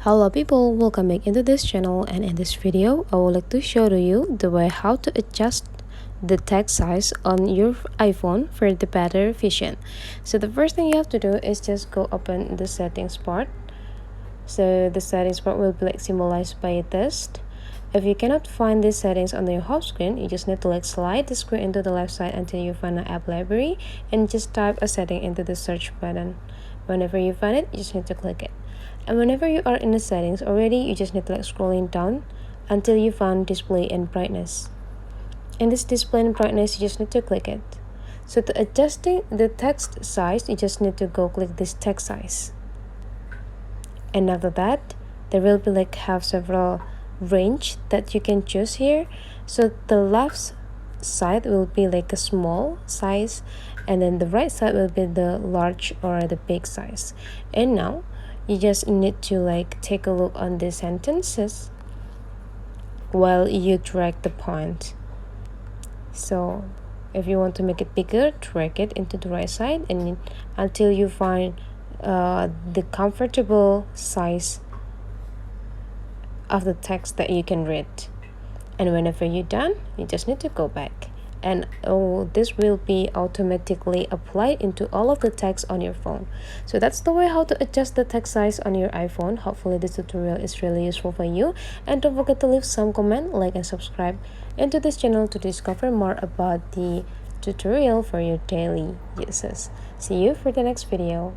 Hello people, welcome back into this channel, and in this video I would like to show to you the way how to adjust the text size on your iPhone for the better vision. So the first thing you have to do is just go open the settings part. So the settings part will be like symbolized by a test. If you cannot find these settings on your home screen, you just need to like slide the screen into the left side until you find an app library and just type a setting into the search button. Whenever you find it, you just need to click it. And whenever you are in the settings already, you just need to like scrolling down until you find display and brightness. In this display and brightness, you just need to click it. So to adjusting the text size, you just need to go click this text size. And after that, there will be like have several range that you can choose here. So the left side will be like a small size, and then the right side will be the large or the big size. And now you just need to like take a look on the sentences while you drag the point. So if you want to make it bigger, drag it into the right side and until you find the comfortable size of the text that you can read. And whenever you're done, you just need to go back, and this will be automatically applied into all of the text on your phone. So that's the way how to adjust the text size on your iPhone. Hopefully this tutorial is really useful for you, and don't forget to leave some comment, like, and subscribe into this channel to discover more about the tutorial for your daily uses. See you for the next video.